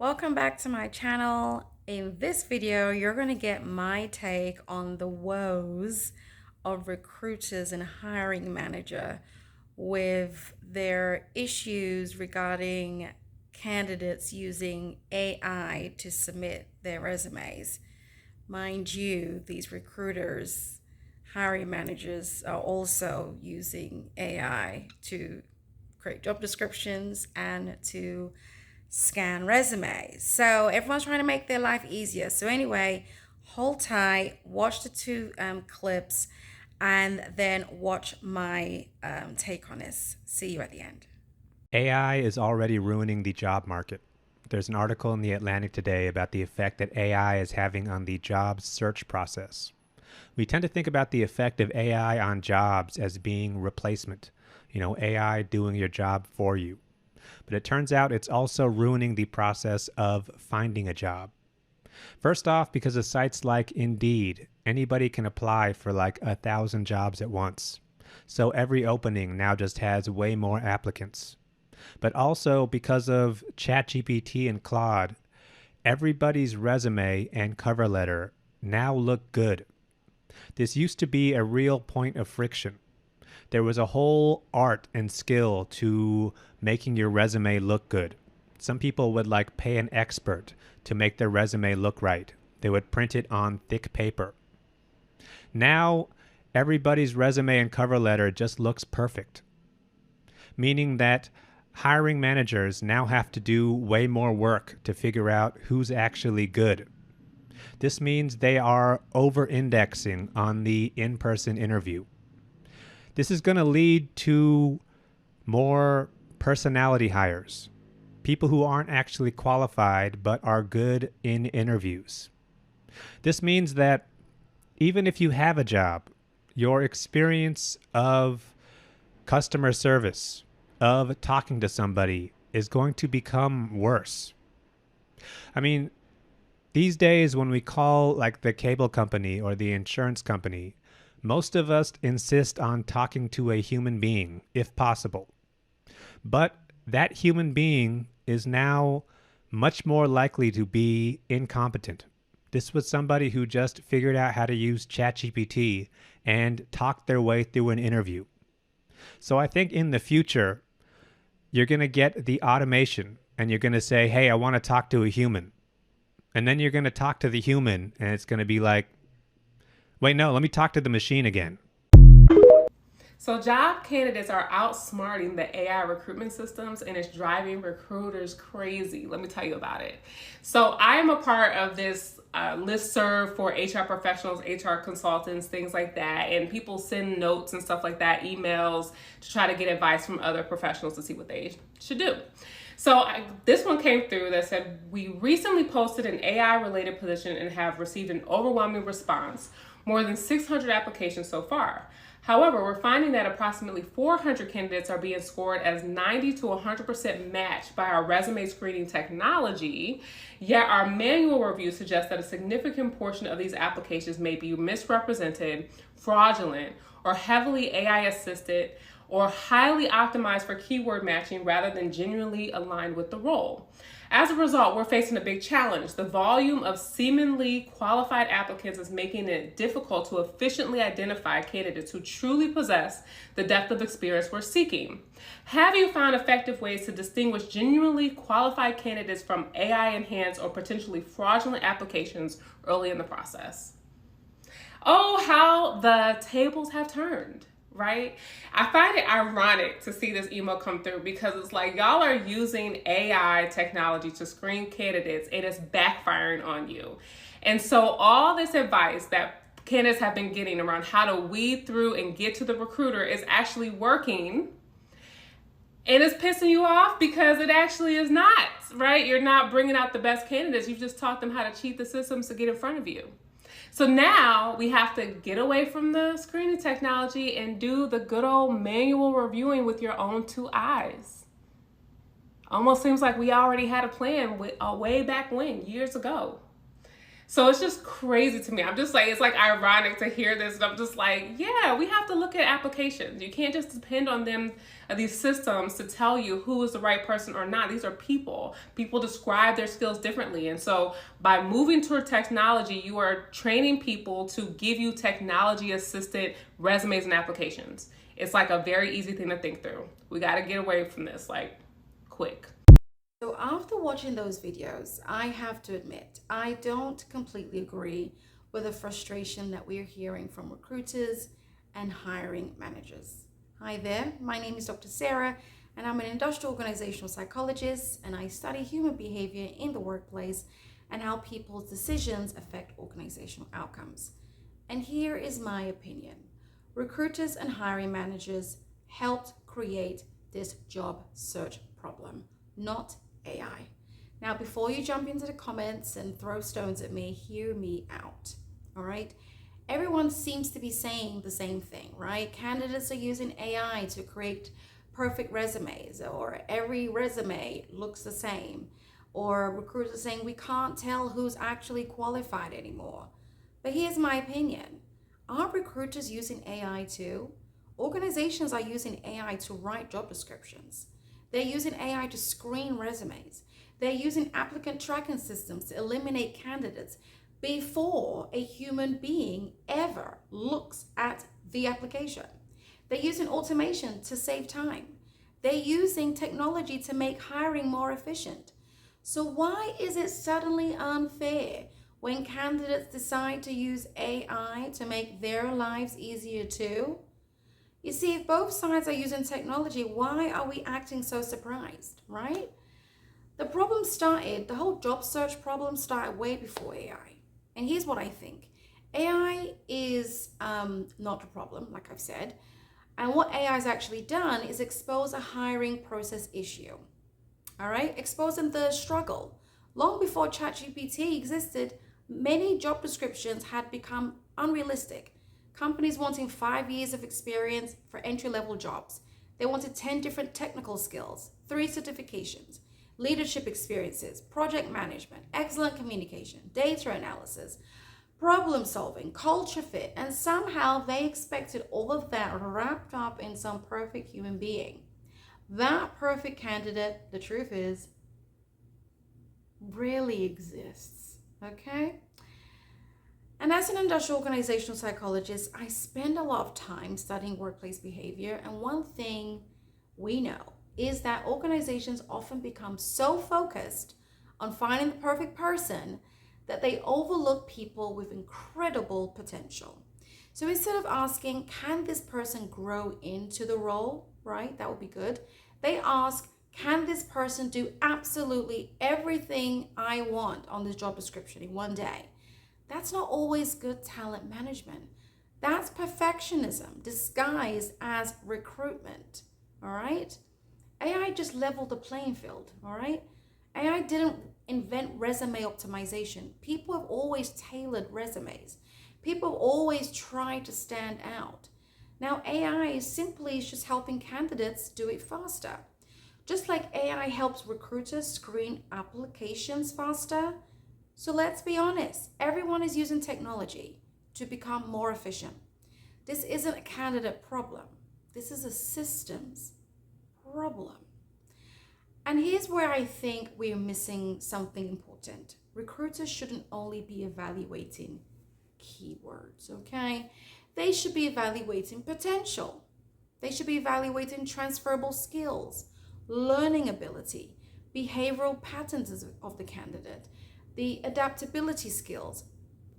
Welcome back to my channel. In this video, you're going to get my take on the woes of recruiters and hiring manager with their issues regarding candidates using AI to submit their resumes. Mind you, these recruiters, hiring managers are also using AI to create job descriptions and to scan resumes. So everyone's trying to make their life easier. So anyway, hold tight, watch the two clips, and then watch my take on this. See you at the end. AI is already ruining the job market. There's an article in The Atlantic today about the effect that AI is having on the job search process. We tend to think about the effect of AI on jobs as being replacement, AI doing your job for you. But it turns out it's also ruining the process of finding a job. First off, because of sites like Indeed, anybody can apply for like 1,000 jobs at once. So every opening now just has way more applicants. But also because of ChatGPT and Claude, everybody's resume and cover letter now look good. This used to be a real point of friction. There was a whole art and skill to making your resume look good. Some people would pay an expert to make their resume look right. They would print it on thick paper. Now, everybody's resume and cover letter just looks perfect, meaning that hiring managers now have to do way more work to figure out who's actually good. This means they are over-indexing on the in-person interview. This is going to lead to more personality hires, people who aren't actually qualified but are good in interviews. This means that even if you have a job, your experience of customer service, of talking to somebody, is going to become worse. I mean, these days when we call the cable company or the insurance company, most of us insist on talking to a human being, if possible. But that human being is now much more likely to be incompetent. This was somebody who just figured out how to use ChatGPT and talked their way through an interview. So I think in the future, you're going to get the automation and you're going to say, hey, I want to talk to a human. And then you're going to talk to the human and it's going to be like, wait, no, let me talk to the machine again. So job candidates are outsmarting the AI recruitment systems and it's driving recruiters crazy. Let me tell you about it. So I am a part of this listserv for HR professionals, HR consultants, things like that. And people send notes and stuff like that, emails to try to get advice from other professionals to see what they should do. So this one came through that said, we recently posted an AI related position and have received an overwhelming response, more than 600 applications so far. However, we're finding that approximately 400 candidates are being scored as 90 to 100% matched by our resume screening technology, yet our manual review suggests that a significant portion of these applications may be misrepresented, fraudulent, or heavily AI assisted, or highly optimized for keyword matching rather than genuinely aligned with the role. As a result, we're facing a big challenge. The volume of seemingly qualified applicants is making it difficult to efficiently identify candidates who truly possess the depth of experience we're seeking. Have you found effective ways to distinguish genuinely qualified candidates from AI-enhanced or potentially fraudulent applications early in the process? Oh, how the tables have turned. Right? I find it ironic to see this email come through because it's like y'all are using AI technology to screen candidates and it's backfiring on you. And so all this advice that candidates have been getting around how to weed through and get to the recruiter is actually working. And it's pissing you off because it actually is not, right? You're not bringing out the best candidates. You've just taught them how to cheat the systems to get in front of you. So now we have to get away from the screening technology and do the good old manual reviewing with your own two eyes. Almost seems like we already had a plan way back when, years ago. So it's just crazy to me. I'm just like, it's like ironic to hear this. And I'm just like, yeah, we have to look at applications. You can't just depend on them, these systems to tell you who is the right person or not. These are people. People describe their skills differently. And so by moving toward technology, you are training people to give you technology assisted resumes and applications. It's like a very easy thing to think through. We got to get away from this, like, quick. So after watching those videos, I have to admit, I don't completely agree with the frustration that we're hearing from recruiters and hiring managers. Hi there, my name is Dr. Sarah, and I'm an industrial organizational psychologist, and I study human behavior in the workplace and how people's decisions affect organizational outcomes. And here is my opinion. Recruiters and hiring managers helped create this job search problem, not AI. Now, before you jump into the comments and throw stones at me, hear me out, all right? Everyone seems to be saying the same thing, right? Candidates are using AI to create perfect resumes, or every resume looks the same, or recruiters are saying we can't tell who's actually qualified anymore. But here's my opinion. Aren't recruiters using AI too? Organizations are using AI to write job descriptions. They're using AI to screen resumes. They're using applicant tracking systems to eliminate candidates before a human being ever looks at the application. They're using automation to save time. They're using technology to make hiring more efficient. So why is it suddenly unfair when candidates decide to use AI to make their lives easier too? You see, if both sides are using technology, why are we acting so surprised, right? The whole job search problem started way before AI. And here's what I think. AI is not a problem, like I've said. And what AI has actually done is expose a hiring process issue, all right? Exposing the struggle. Long before ChatGPT existed, many job descriptions had become unrealistic. Companies wanting 5 years of experience for entry-level jobs. They wanted 10 different technical skills, 3 certifications, leadership experiences, project management, excellent communication, data analysis, problem solving, culture fit, and somehow they expected all of that wrapped up in some perfect human being. That perfect candidate, the truth is, rarely exists, okay? And as an industrial organizational psychologist, I spend a lot of time studying workplace behavior. And one thing we know is that organizations often become so focused on finding the perfect person that they overlook people with incredible potential. So instead of asking, can this person grow into the role, right? That would be good. They ask, can this person do absolutely everything I want on this job description in one day? That's not always good talent management. That's perfectionism disguised as recruitment, all right? AI just leveled the playing field, all right? AI didn't invent resume optimization. People have always tailored resumes. People have always tried to stand out. Now AI is simply just helping candidates do it faster. Just like AI helps recruiters screen applications faster. So let's be honest, everyone is using technology to become more efficient. This isn't a candidate problem. This is a systems problem. And here's where I think we're missing something important. Recruiters shouldn't only be evaluating keywords, okay? They should be evaluating potential. They should be evaluating transferable skills, learning ability, behavioral patterns of the candidate, the adaptability skills.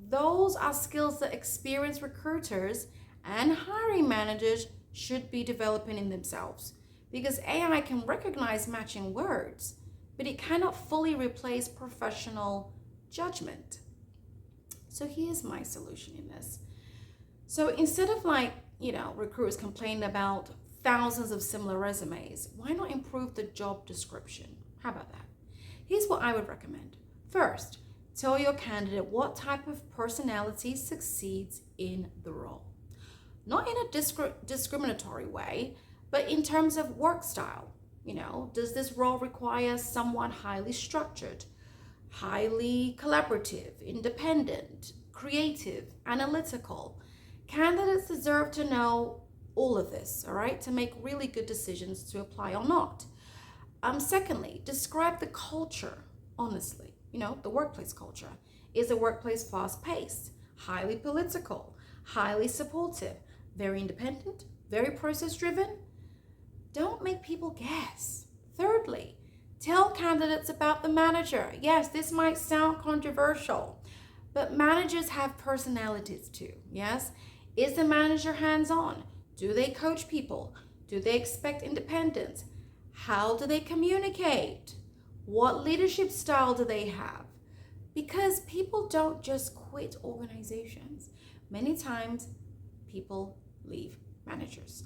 Those are skills that experienced recruiters and hiring managers should be developing in themselves, because AI can recognize matching words, but it cannot fully replace professional judgment. So here's my solution in this. So instead of recruiters complaining about thousands of similar resumes, why not improve the job description? How about that? Here's what I would recommend. First, tell your candidate what type of personality succeeds in the role. Not in a discriminatory way, but in terms of work style. Does this role require someone highly structured, highly collaborative, independent, creative, analytical. Candidates deserve to know all of this, all right, to make really good decisions to apply or not. Secondly, describe the culture honestly. The workplace culture. Is the workplace fast-paced, highly political, highly supportive, very independent, very process-driven? Don't make people guess. Thirdly, tell candidates about the manager. Yes, this might sound controversial, but managers have personalities too. Yes? Is the manager hands-on? Do they coach people? Do they expect independence? How do they communicate? What leadership style do they have? Because people don't just quit organizations. Many times, people leave managers.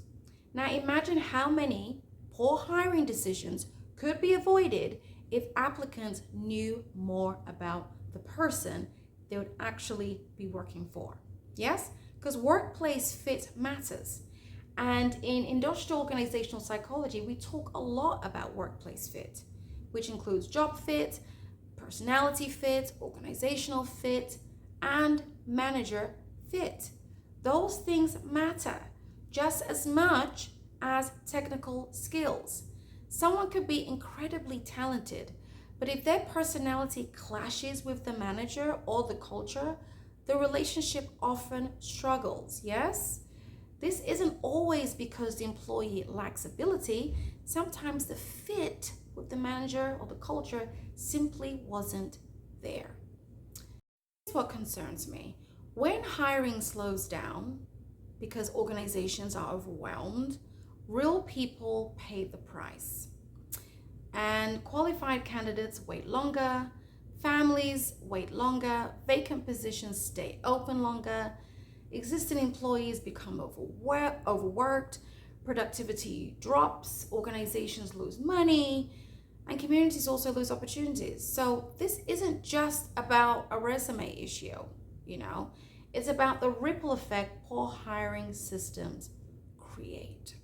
Now, imagine how many poor hiring decisions could be avoided if applicants knew more about the person they would actually be working for. Yes? Because workplace fit matters. And in industrial organizational psychology, we talk a lot about workplace fit, which includes job fit, personality fit, organizational fit, and manager fit. Those things matter just as much as technical skills. Someone could be incredibly talented, but if their personality clashes with the manager or the culture, the relationship often struggles, yes? This isn't always because the employee lacks ability. Sometimes the fit with the manager or the culture simply wasn't there. Here's what concerns me. When hiring slows down because organizations are overwhelmed, real people pay the price. And qualified candidates wait longer, families wait longer, vacant positions stay open longer, existing employees become overworked, productivity drops, organizations lose money, and communities also lose opportunities. So this isn't just about a resume issue, it's about the ripple effect poor hiring systems create.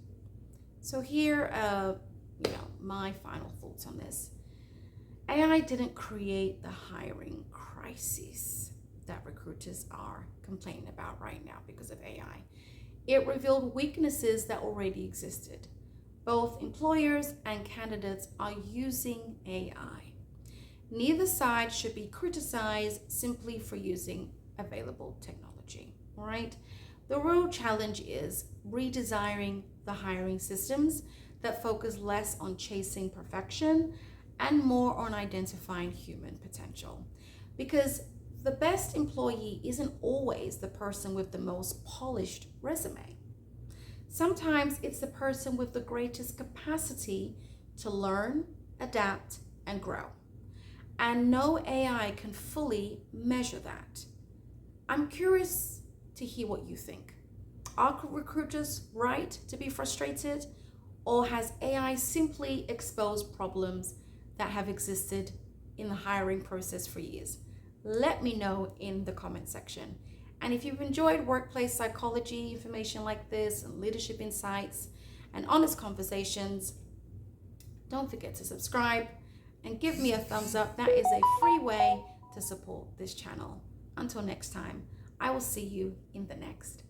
So here, my final thoughts on this. AI didn't create the hiring crisis that recruiters are complaining about right now because of AI. It revealed weaknesses that already existed. Both employers and candidates are using AI. Neither side should be criticized simply for using available technology, all right? The real challenge is redesigning the hiring systems that focus less on chasing perfection and more on identifying human potential. Because the best employee isn't always the person with the most polished resume. Sometimes it's the person with the greatest capacity to learn, adapt, and grow. And no AI can fully measure that. I'm curious to hear what you think. Are recruiters right to be frustrated? Or has AI simply exposed problems that have existed in the hiring process for years? Let me know in the comment section. And if you've enjoyed workplace psychology information like this and leadership insights and honest conversations, don't forget to subscribe and give me a thumbs up. That is a free way to support this channel. Until next time, I will see you in the next.